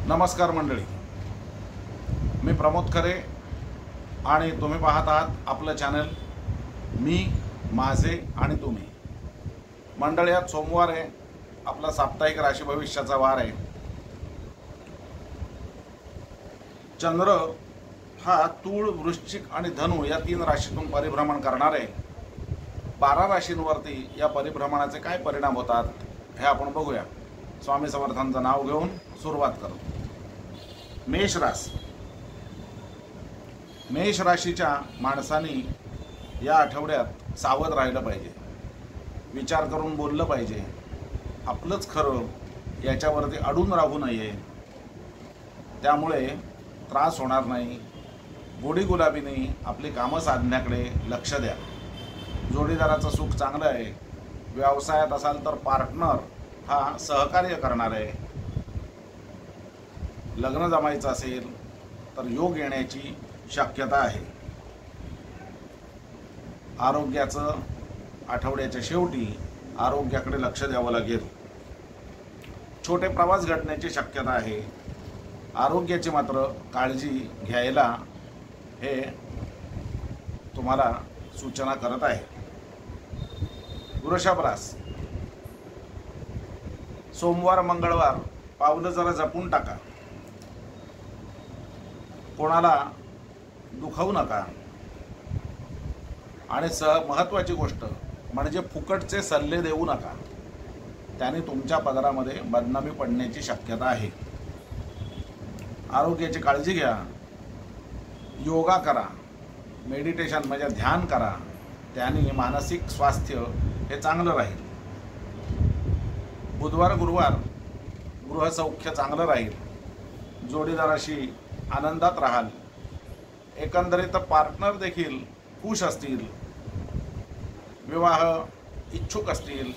नमस्कार मंडळी, मी प्रमोद खरे आणि तुम्ही पाहत आहात आपलं चॅनल मी माझे आणि तुम्ही. मंडळी, आज सोमवार आहे, आपला साप्ताहिक राशी भविष्याचा वार आहे. चंद्र हा तूळ, वृश्चिक आणि धनु या 3 राशीतून परिभ्रमण करणार आहे. 12 राशींवरती या परिभ्रमणाचे काय परिणाम होतात हे आपण बघूया. स्वामी समर्थांचं नाव घेऊन सुरुवात करू. मेष राशीच्या माणसांनी या आठवड्यात सावध राहिलं पाहिजे, विचार करून बोललं पाहिजे. आपलंच खरं याच्यावरती अडून राहू नये, त्यामुळे त्रास होणार नाही. गोडी गुलाबीने आपली कामं साधण्याकडे लक्ष द्या. जोडीदाराचं सुख चांगलं आहे. व्यवसायात असाल तर पार्टनर हा सहकार्य करणार आहे. लग्न जमायचं असेल तर योग येण्याची शक्यता आहे. आरोग्याचं आठवड्याच्या शेवटी आरोग्याकडे लक्ष द्यावं लागेल. छोटे प्रवास घडण्याची शक्यता आहे. आरोग्याची मात्र काळजी घ्यायला हे तुम्हाला सूचना करत आहे. वृषभ रास, सोमवार मंगळवार पावलं जरा जपून टाका. कोणाला दुखावू नका. आणि महत्त्वाची गोष्ट म्हणजे फुकटचे सल्ले देऊ नका. त्याने तुमच्या पदरामध्ये बदनामी पडण्याची शक्यता आहे. आरोग्याची काळजी घ्या. योगा करा, मेडिटेशन म्हणजे ध्यान करा. त्याने मानसिक स्वास्थ्य हे चांगलं राहील. बुधवार गुरुवार गृहसौख्य चांगलं राहील. जोडीदाराशी आनंदात राहाल. एकंदरीत पार्टनर देखील खुश असतील. विवाह इच्छुक असतील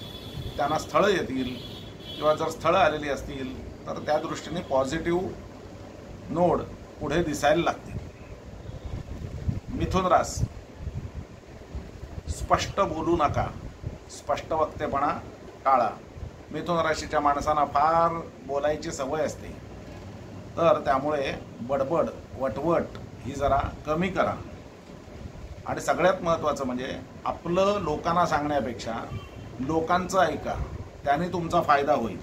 त्यांना स्थळं येतील, किंवा जर स्थळं आलेली असतील तर त्या दृष्टीने पॉझिटिव्ह नोड पुढे दिसायला लागतील. मिथुन रास, स्पष्ट बोलू नका. स्पष्ट वक्तेपणा टाळा. मिथुन राशीच्या माणसांना फार बोलायची सवय असते, तर त्यामुळे बडबड वटवट ही जरा कमी करा. आणि सगळ्यात महत्त्वाचं म्हणजे आपलं लोकांना सांगण्यापेक्षा लोकांचं ऐका. त्याने तुमचा फायदा होईल.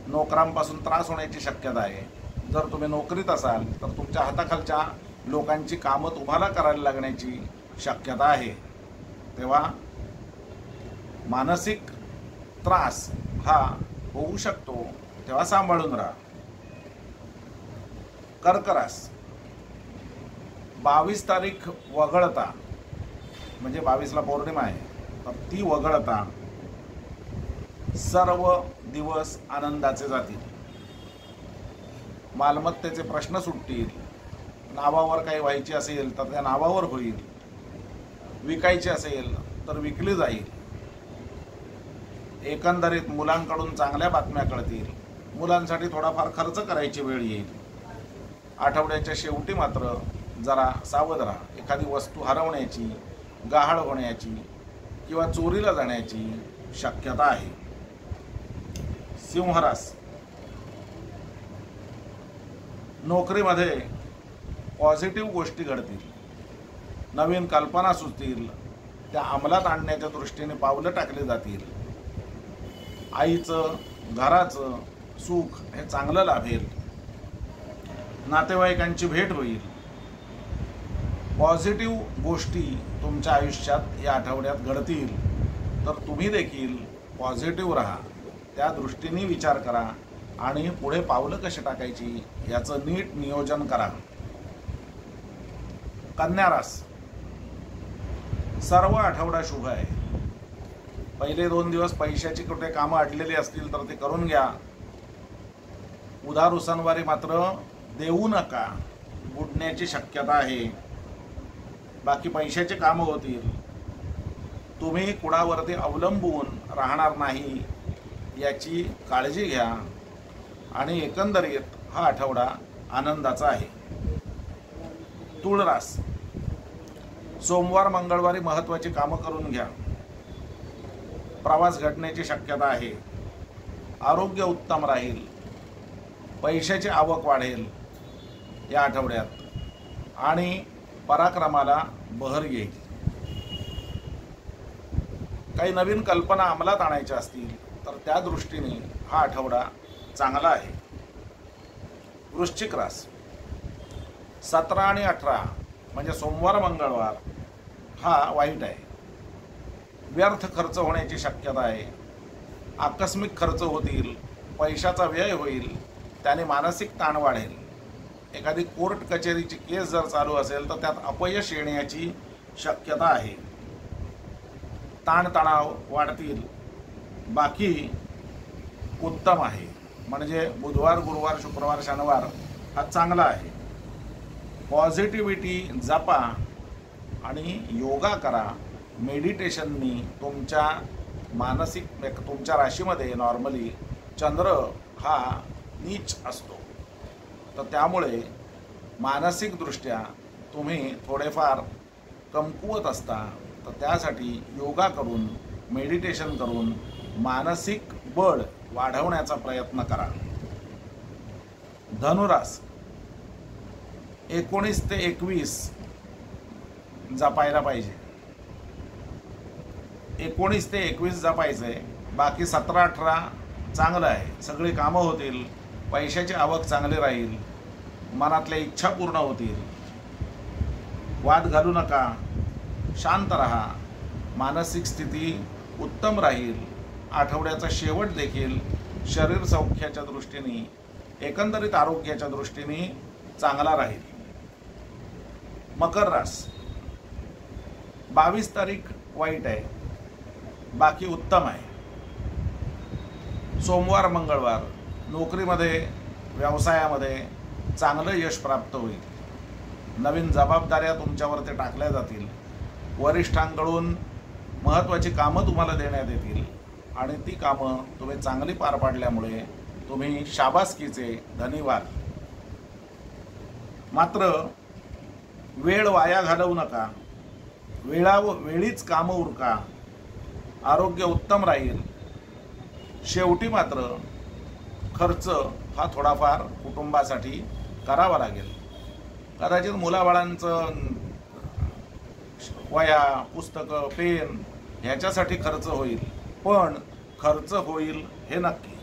नोकरांपासून त्रास होण्याची शक्यता आहे. जर तुम्ही नोकरीत असाल तर तुमच्या हाताखालच्या लोकांची कामं तुम्हाला करायला लागण्याची शक्यता आहे. तेव्हा मानसिक त्रास हा होऊ शकतो, तेव्हा सांभाळून राहा. कर्क रास, 22 तारीख वगळता, म्हणजे 22ला पौर्णिमा आहे, तर ती वगळता सर्व दिवस आनंदाचे जातील. मालमत्तेचे प्रश्न सुटतील. नावावर काही व्हायची असेल तर त्या नावावर होईल. विकायची असेल तर विकली जाईल. एकंदरीत मुलांकडून चांगल्या बातम्या कळतील. मुलांसाठी थोडाफार खर्च करायची वेळ येईल. आठवड्याच्या शेवटी मात्र जरा सावध राहा. एखादी वस्तू हरवण्याची, गहाळ होण्याची किंवा चोरीला जाण्याची शक्यता आहे. सिंह रास, नोकरीमध्ये पॉझिटिव्ह गोष्टी घडतील. नवीन कल्पना सुचतील. त्या अंमलात आणण्याच्या दृष्टीने पावलं टाकली जातील. आईचं, घराचं सुख हे चांगलं लाभेल. नातेवाईकांची भेट होईल. पॉझिटिव्ह गोष्टी तुमच्या आयुष्यात या आठवड्यात घडतील. तर तुम्ही देखील पॉझिटिव्ह राहा. त्या दृष्टीने विचार करा आणि पुढे पावलं कशी टाकायची याचं नीट नियोजन करा. कन्या रास, सर्व आठवडा शुभ आहे. पहिले 2 दिवस पैशाची कुठे कामं अडलेली असतील तर ते करून घ्या. उधार उसनवारी मात्र देऊ नका. बुडण्याची शक्यता आहे. बाकी पैशाची कामं होतील. तुम्ही कुणावरती अवलंबून राहणार नाही याची काळजी घ्या. आणि एकंदरीत हा आठवडा आनंदाचा आहे. तुळ रास, सोमवार मंगळवारी महत्त्वाची कामं करून घ्या. प्रवास घडण्याची शक्यता आहे. आरोग्य उत्तम राहील. पैशाची आवक वाढेल या आठवड्यात आणि पराक्रमाला बहर येईल. काही नवीन कल्पना अंमलात आणायच्या असतील तर त्या दृष्टीने हा आठवडा चांगला आहे. वृश्चिक रास 17 आणि 18 म्हणजे सोमवार मंगळवार हा वाईट आहे. व्यर्थ खर्च होण्याची शक्यता आहे. आकस्मिक खर्च होतील, पैशाचा व्यय होईल, त्याने मानसिक ताण वाढेल. एखादी कोर्ट कचेरीची केस जर चालू असेल तर त्यात अपयश येण्याची शक्यता आहे. ताणतणाव वाढतील. बाकी उत्तम आहे. म्हणजे बुधवार, गुरुवार, शुक्रवार, शनिवार हा चांगला आहे. पॉझिटिव्हिटी जपा आणि योगा करा. मेडिटेशननी तुमच्या तुमच्या राशीमध्ये नॉर्मली चंद्र हा नीच असतो, तर त्यामुळे मानसिकदृष्ट्या तुम्ही थोडेफार कमकुवत असता. तर त्यासाठी योगा करून, मेडिटेशन करून मानसिक बळ वाढवण्याचा प्रयत्न करा. धनुरास 19 ते 21 जपायला पाहिजे. 19 ते 21 जपायचं आहे. बाकी 17-18 चांगलं आहे. सगळी कामं होतील, पैशाची आवक चांगली राहील, मनातल्या इच्छा पूर्ण होतील. वाद घालू नका, शांत रहा, मानसिक स्थिती उत्तम राहील. आठवड्याचा शेवट देखील शरीर सौख्याच्या दृष्टीने, एकंदरीत आरोग्याच्या दृष्टीने चांगला राहील. मकर रास 22 तारीख वाईट आहे, बाकी उत्तम आहे. सोमवार मंगळवार नोकरीमध्ये, व्यवसायामध्ये चांगलं यश प्राप्त होईल. नवीन जबाबदाऱ्या तुमच्यावरती टाकल्या जातील. वरिष्ठांकडून महत्त्वाची कामं तुम्हाला देण्यात येतील आणि ती कामं तुम्ही चांगली पार पाडल्यामुळे तुम्ही शाबासकीचे धनी व्हाल. मात्र वेळ वाया घालवू नका. वेळीच कामं उरका. आरोग्य उत्तम राहील. शेवटी मात्र खर्च हा थोडाफार कुटुंबासाठी करावा लागेल. कदाचित मुलाबाळांचं वह्या, पुस्तकं, पेन ह्याच्यासाठी खर्च होईल, पण खर्च होईल हे नक्की.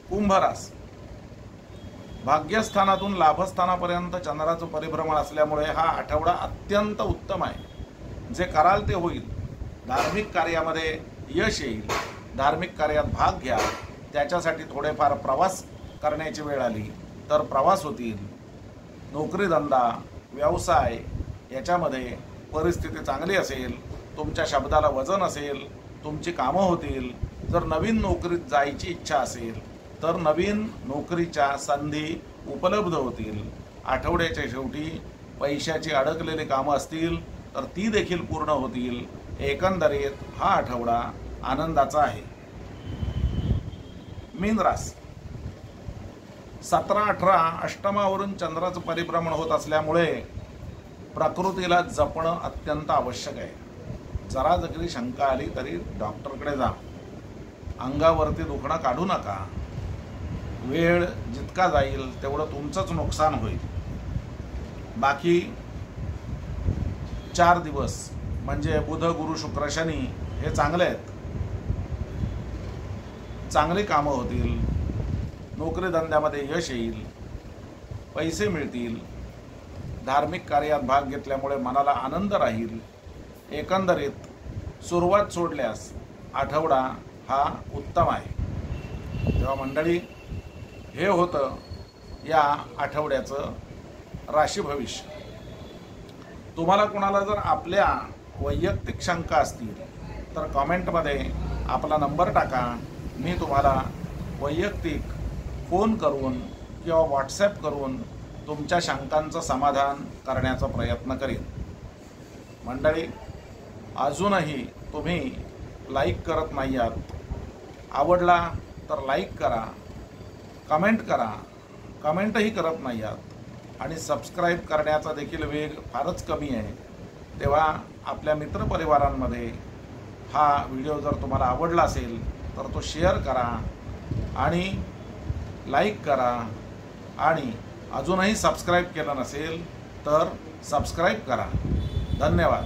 कुंभरास भाग्यस्थानातून लाभस्थानापर्यंत चंद्राचं परिभ्रमण असल्यामुळे हा आठवडा अत्यंत उत्तम आहे. जे कराल ते होईल. धार्मिक कार्यामध्ये यश येईल. धार्मिक कार्यात भाग घ्या. त्याच्यासाठी थोडेफार प्रवास करण्याची वेळ आली तर प्रवास होतील. नोकरीधंदा, व्यवसाय याच्यामध्ये परिस्थिती चांगली असेल, तुमच्या शब्दाला वजन असेल, तुमची कामं होतील. जर नवीन नोकरीत जायची इच्छा असेल तर नवीन नोकरीच्या संधी उपलब्ध होतील. आठवड्याच्या शेवटी पैशाची अडकलेली कामं असतील तर ती देखील पूर्ण होतील. एकंदरीत हा आठवडा आनंदाचा आहे. मीन रास 17-18 अष्टमावरून चंद्राचं परिभ्रमण होत असल्यामुळे प्रकृतीला जपणं अत्यंत आवश्यक आहे. जरा जरी शंका आली तरी डॉक्टरकडे जा. अंगावरती दुखणं काढू नका. वेळ जितका जाईल तेवढं तुमचंच नुकसान होईल. बाकी 4 दिवस म्हणजे बुध, गुरु, शुक्र, शनी हे चांगले आहेत. चांगली कामं होतील. नोकरी धंद्यामध्ये यश येईल. पैसे मिळतील. धार्मिक कार्यात भाग घेतल्यामुळे मनाला आनंद राहील. एकंदरीत सुरुवात सोडल्यास आठवडा हा उत्तम आहे. तेव्हा मंडळी, हे होतं या आठवड्याचं राशी भविष्य. तुम्हाला कोणाला जर आपल्या वैयक्तिक शंका असतील तर कमेंटमध्ये आपला नंबर टाका. मी तुम्हाला वैयक्तिक फोन करून किंवा व्हॉट्सॲप करून तुमच्या शंकांचं समाधान करण्याचा प्रयत्न करीन. मंडळी, अजूनही तुम्ही लाईक करत नाही आहात. आवडला तर लाईक करा, कमेंट करा. कमेंटही करत नाही आहात आणि सबस्क्राईब करण्याचा देखील वेग फारच कमी आहे. तेव्हा आपल्या मित्रपरिवारांमध्ये हा व्हिडिओ जर तुम्हाला आवडला असेल तर तो शेअर करा आणि लाईक करा आणि अजूनही सबस्क्राईब केलं नसेल तर सबस्क्राईब करा. धन्यवाद.